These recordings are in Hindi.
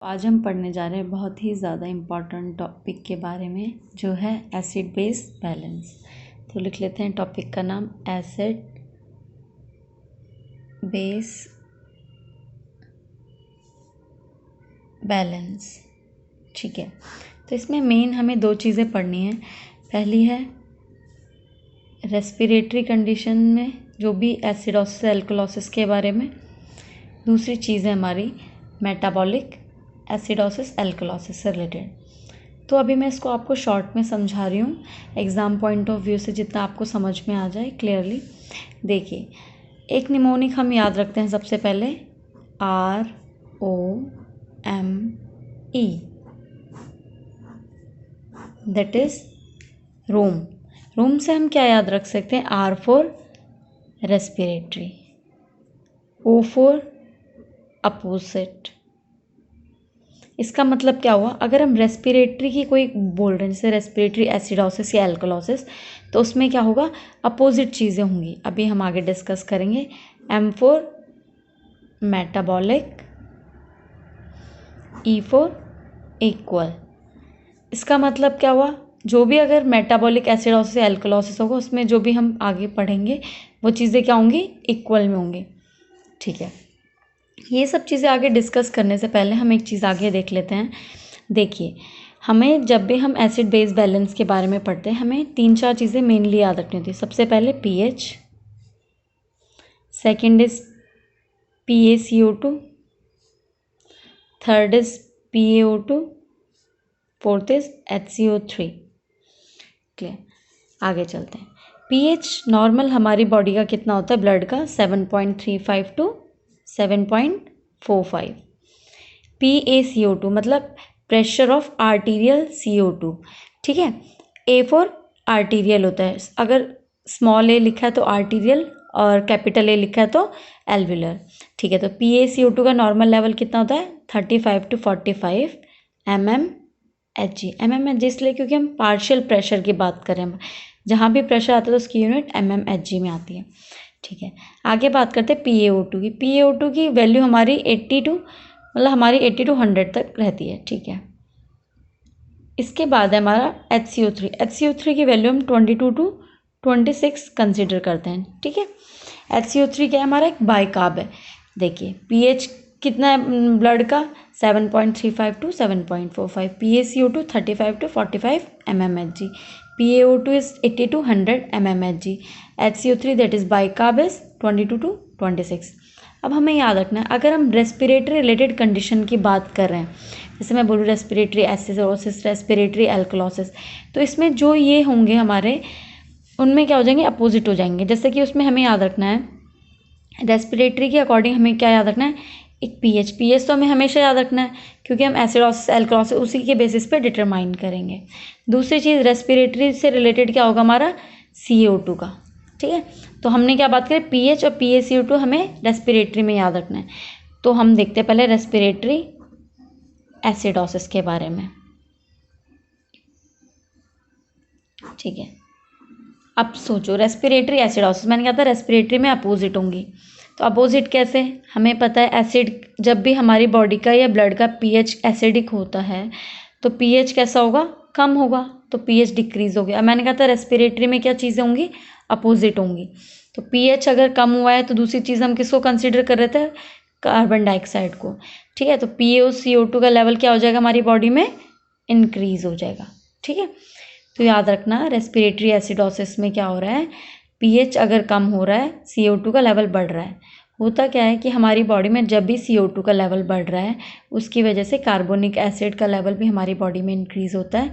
आज हम पढ़ने जा रहे हैं बहुत ही ज़्यादा इम्पॉर्टेंट टॉपिक के बारे में, जो है एसिड बेस बैलेंस। तो लिख लेते हैं टॉपिक का नाम एसिड बेस बैलेंस। ठीक है, तो इसमें मेन हमें दो चीज़ें पढ़नी हैं। पहली है रेस्पिरेटरी कंडीशन में जो भी एसिडोसिस एल्कलोसिस के बारे में। दूसरी चीज़ है हमारी मेटाबॉलिक एसिडोसिस एल्कलोसिस से रिलेटेड। तो अभी मैं इसको आपको शॉर्ट में समझा रही हूँ, एग्ज़ाम पॉइंट ऑफ व्यू से जितना आपको समझ में आ जाए क्लियरली। देखिए, एक निमोनिक हम याद रखते हैं सबसे पहले ROME, दैट इज़ रोम। रोम से हम क्या याद रख सकते हैं? R for respiratory, O for opposite. इसका मतलब क्या हुआ? अगर हम रेस्पिरेटरी की कोई बोल रहे हैं, जैसे रेस्पिरेटरी एसिडोसिस या एल्कलोसिस, तो उसमें क्या होगा? अपोजिट चीज़ें होंगी। अभी हम आगे डिस्कस करेंगे। M for metabolic, E for equal. इसका मतलब क्या हुआ? जो भी अगर मेटाबॉलिक एसिडोसिस या एल्कलोसिस होगा, उसमें जो भी हम आगे पढ़ेंगे वो चीज़ें क्या होंगी? इक्वल में होंगी। ठीक है, ये सब चीज़ें आगे डिस्कस करने से पहले हम एक चीज़ आगे देख लेते हैं। देखिए, हमें जब भी हम एसिड बेस बैलेंस के बारे में पढ़ते हैं, हमें 3-4 चीज़ें मेनली याद रखनी होती है। सबसे पहले pH, second is PaCO2, third is PaO2, fourth is HCO3। Clear? आगे चलते हैं। pH नॉर्मल हमारी बॉडी का कितना होता है? ब्लड का 7.35 टू 7.45। PaCO2 मतलब प्रेशर ऑफ आर्टीरियल CO2। ठीक है, A फॉर आर्टीरियल होता है। अगर स्मॉल a लिखा है तो आर्टीरियल और कैपिटल A लिखा है तो एल्वुलर। ठीक है, तो PaCO2 का नॉर्मल लेवल कितना होता है? 35 टू 45 mmHg। mmHg इसलिए क्योंकि हम पार्शियल प्रेशर की बात करें, जहाँ भी प्रेशर आता है तो उसकी यूनिट mmHg में आती है। ठीक है, आगे बात करते हैं PaO2 की। PaO2 की वैल्यू हमारी 80 टू 100 तक रहती है। ठीक है, इसके बाद है हमारा HCO3। HCO3 की वैल्यू हम 22 टू 26 कंसिडर करते हैं। ठीक है, HCO3 क्या है? हमारा एक बाइकार्ब है। देखिए, pH कितना है ब्लड का? 7.35 to 7.45। PaCO2 35 to 45 mmHg। PaO2 is 80 to 100 mmHg। HCO3 that is bicarb is 22 to 26। अब हमें याद रखना है, अगर हम रेस्पिरेटरी रिलेटेड कंडीशन की बात कर रहे हैं, जैसे मैं बोलूँ रेस्पिरेटरी एसिडोसिस, रेस्पिरेटरी एल्कलोसिस, तो इसमें जो ये होंगे हमारे, उनमें क्या हो जाएंगे? अपोजिट हो जाएंगे। जैसे कि उसमें हमें याद रखना है, रेस्पिरेटरी के अकॉर्डिंग हमें क्या याद रखना है? एक pH तो हमें हमेशा याद रखना है, क्योंकि हम एसिडोसिस एल्कलोसिस उसी के बेसिस पे डिटरमाइन करेंगे। दूसरी चीज़ रेस्पिरेटरी से रिलेटेड क्या होगा? हमारा CO2 का। ठीक है, तो हमने क्या बात करी? pH और PaCO2 हमें रेस्पिरेटरी में याद रखना है। तो हम देखते हैं पहले रेस्पिरेटरी एसिडोसिस के बारे में। ठीक है, अब सोचो रेस्पिरेटरी एसिडोसिस, मैंने कहा था रेस्पिरेटरी में अपोजिट होंगी। तो अपोजिट कैसे? हमें पता है एसिड, जब भी हमारी बॉडी का या ब्लड का pH एसिडिक होता है तो pH कैसा होगा? कम होगा, तो pH डिक्रीज हो गया। मैंने कहा था रेस्पिरेटरी में क्या चीज़ें होंगी? अपोजिट होंगी। तो pH अगर कम हुआ है तो दूसरी चीज़ हम किसको कंसिडर कर रहे थे? कार्बन डाइऑक्साइड को। ठीक है, तो PaCO2 का लेवल क्या हो जाएगा? हमारी बॉडी में इंक्रीज हो जाएगा। ठीक है, तो याद रखना रेस्पिरेटरी एसिडोसिस में क्या हो रहा है? pH अगर कम हो रहा है, CO2 का लेवल बढ़ रहा है। होता क्या है कि हमारी बॉडी में जब भी CO2 का लेवल बढ़ रहा है, उसकी वजह से कार्बोनिक एसिड का लेवल भी हमारी बॉडी में इंक्रीज होता है,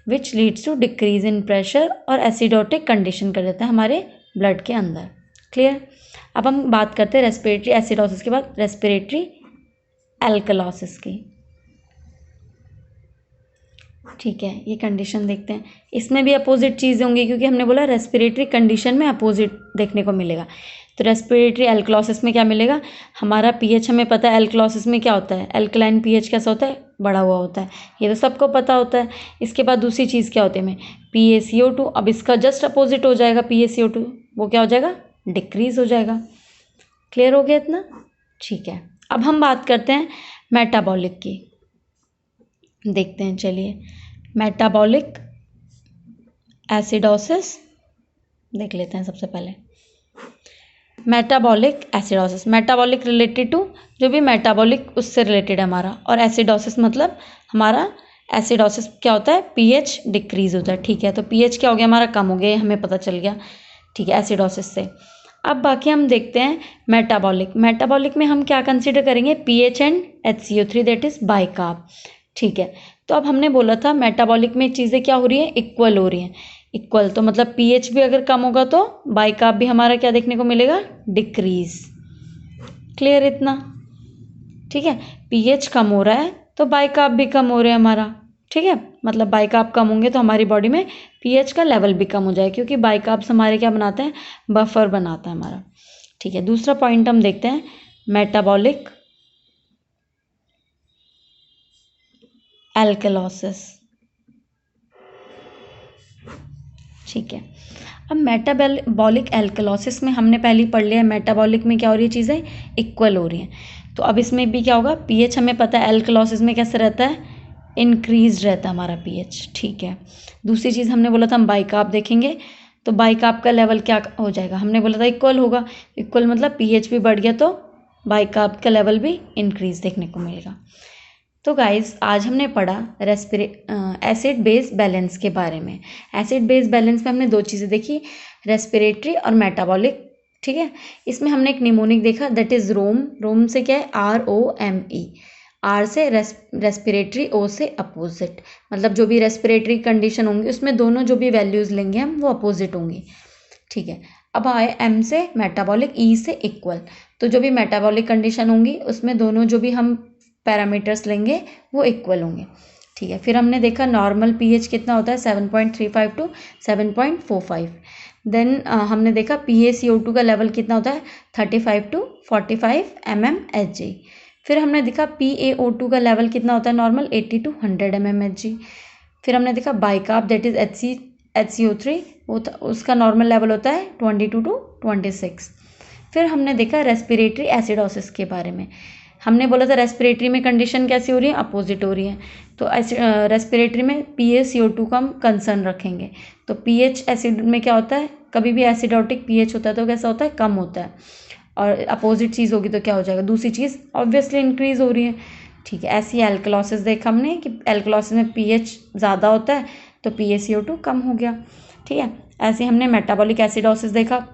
which leads to decrease in pressure और एसिडोटिक कंडीशन कर देता है हमारे ब्लड के अंदर। क्लियर? अब हम बात करते हैं रेस्पिरेटरी एसिडोसिस के बाद रेस्पिरेटरी एल्कलोसिस की। ठीक है, ये कंडीशन देखते हैं। इसमें भी अपोजिट चीज़ें होंगी, क्योंकि हमने बोला रेस्पिरेटरी कंडीशन में अपोजिट देखने को मिलेगा। तो रेस्पिरेटरी एल्कलोसिस में क्या मिलेगा? हमारा pH हमें पता है एल्कलोसिस में क्या होता है? एल्कलाइन pH कैसा होता है? बढ़ा हुआ होता है, ये तो सबको पता होता है। इसके बाद दूसरी चीज़ क्या होती है हमें? PaCO2। अब इसका जस्ट अपोजिट हो जाएगा PaCO2, वो क्या हो जाएगा? डिक्रीज हो जाएगा। क्लियर हो गया इतना? ठीक है, अब हम बात करते हैं मेटाबॉलिक की। देखते हैं, चलिए। मेटाबॉलिक एसिडोसिस देख लेते हैं सबसे पहले। Metabolic acidosis, metabolic related to जो भी मेटाबॉलिक उससे रिलेटेड है हमारा, और एसिडोसिस मतलब हमारा एसिडोसिस क्या होता है, पीएच डिक्रीज होता है। ठीक है, तो पीएच क्या हो गया हमारा, कम हो गया, हमें पता चल गया। ठीक है, एसिडोसिस से। अब बाकी हम देखते हैं मेटाबॉलिक। मेटाबॉलिक में हम क्या कंसीडर करेंगे, pH and HCO3 that is bicarb. ठीक है, तो अब हमने बोला था मेटाबॉलिक में चीज़ें क्या हो रही हैं, इक्वल हो रही हैं। इक्वल तो मतलब पीएच भी अगर कम होगा तो बाइकार्ब भी हमारा क्या देखने को मिलेगा, डिक्रीज। क्लियर इतना? ठीक है, पीएच कम हो रहा है तो बाइकार्ब भी कम हो रहा है हमारा। ठीक है, मतलब बाइकार्ब कम होंगे तो हमारी बॉडी में पीएच का लेवल भी कम हो जाए, क्योंकि बाइकार्ब्स हमारे क्या बनाते हैं, बफर बनाता है हमारा। ठीक है, दूसरा पॉइंट हम देखते हैं, मेटाबॉलिक एल्कलॉसिस। ठीक है, अब मेटाबॉलिक एल्कलॉसिस में हमने पहले पढ़ लिया, मेटाबॉलिक में क्या हो रही है, चीज़ें इक्वल हो रही हैं। तो अब इसमें भी क्या होगा, पीएच हमें पता है एल्कलॉसिस में कैसे रहता है, इंक्रीज रहता है हमारा पीएच। ठीक है, दूसरी चीज़ हमने बोला था हम बाइकार्ब देखेंगे, तो बाइकार्ब का लेवल क्या हो जाएगा, हमने बोला था इक्वल होगा। इक्वल मतलब पीएच भी बढ़ गया तो बाइकार्ब का लेवल भी इंक्रीज देखने को मिलेगा। तो गाइस आज हमने पढ़ा एसिड बेस बैलेंस के बारे में। एसिड बेस बैलेंस में हमने दो चीज़ें देखी, रेस्पिरेटरी और मेटाबॉलिक। ठीक है, इसमें हमने एक निमोनिक देखा दैट इज़ रोम। रोम से क्या है, ROME। आर से रेस्पिरेटरी, ओ से अपोजिट, मतलब जो भी रेस्पिरेटरी कंडीशन होंगी उसमें दोनों जो भी वैल्यूज़ लेंगे हम वो अपोजिट होंगी। ठीक है, अब आए एम से मेटाबॉलिक, ई से इक्वल। तो जो भी मेटाबॉलिक कंडीशन होंगी उसमें दोनों जो भी हम पैरामीटर्स लेंगे वो इक्वल होंगे। ठीक है, फिर हमने देखा नॉर्मल पीएच कितना होता है, 7.35 टू 7.45। देन हमने देखा PaCO2 का लेवल कितना होता है, 35 टू 45 mmHg। फिर हमने देखा PaO2 का लेवल कितना होता है नॉर्मल, 80 टू 100 mmHg। फिर हमने देखा बाइकार्ब दैट इज HCO3, उसका नॉर्मल लेवल होता है 22 टू 26। फिर हमने देखा रेस्पिरेटरी एसिडोसिस के बारे में। हमने बोला था रेस्पिरेटरी में कंडीशन कैसी हो रही है, अपोजिट हो रही है। तो रेस्पिरेटरी में PaCO2 का हम कंसर्न रखेंगे। तो पीएच एसिड में क्या होता है, कभी भी एसिडोटिक पीएच होता है तो कैसा होता है, कम होता है। और अपोजिट चीज़ होगी तो क्या हो जाएगा, दूसरी चीज़ ऑब्वियसली इंक्रीज हो रही है। ठीक है, ऐसी एल्कलॉसिस देखा हमने कि एल्कलॉसिस में पीएच ज़्यादा होता है तो PaCO2 कम हो गया। ठीक है, ऐसे हमने मेटाबॉलिक एसिडोसिस देखा।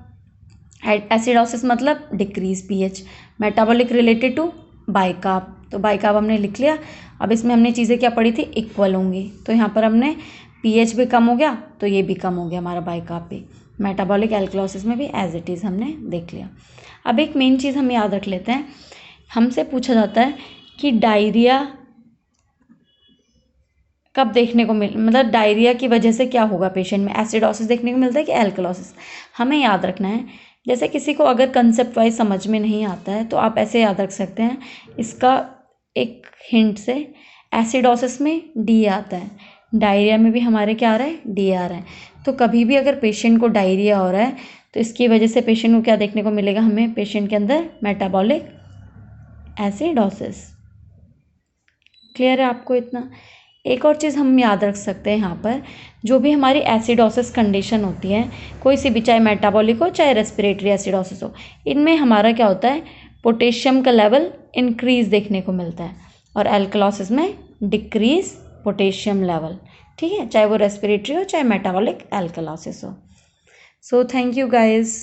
एसिडोसिस मतलब decrease pH, metabolic related to bicarb, तो बाइकार्ब हमने लिख लिया। अब इसमें हमने चीज़ें क्या पढ़ी थी, इक्वल होंगी, तो यहाँ पर हमने पीएच भी कम हो गया तो ये भी कम हो गया हमारा बाइकार्ब भी। मेटाबॉलिक एल्कलॉसिस में भी एज इट इज़ हमने देख लिया। अब एक मेन चीज़ हम याद रख लेते हैं, हमसे पूछा जाता है कि डायरिया कब देखने को मतलब डायरिया की वजह से क्या होगा पेशेंट में, एसिडोसिस देखने को मिलता है कि एल्कलॉसिस। हमें याद रखना है, जैसे किसी को अगर कंसेप्ट वाइज समझ में नहीं आता है तो आप ऐसे याद रख सकते हैं, इसका एक हिंट से, एसिडोसिस में डी आता है, डायरिया में भी हमारे क्या आ रहा है, डी आ रहा है। तो कभी भी अगर पेशेंट को डायरिया हो रहा है तो इसकी वजह से पेशेंट को क्या देखने को मिलेगा, हमें पेशेंट के अंदर मेटाबॉलिक एसिडोसिस। क्लियर है आपको इतना? एक और चीज़ हम याद रख सकते हैं यहाँ पर, जो भी हमारी एसिडोसिस कंडीशन होती है, कोई सी भी, चाहे मेटाबॉलिक हो चाहे रेस्पिरेटरी एसिडोसिस हो, इनमें हमारा क्या होता है, पोटेशियम का लेवल इंक्रीज देखने को मिलता है, और एल्कलॉसिस में डिक्रीज पोटेशियम लेवल। ठीक है, चाहे वो रेस्पिरेटरी हो चाहे मेटाबॉलिक एल्कलॉसिस हो। So thank you guys.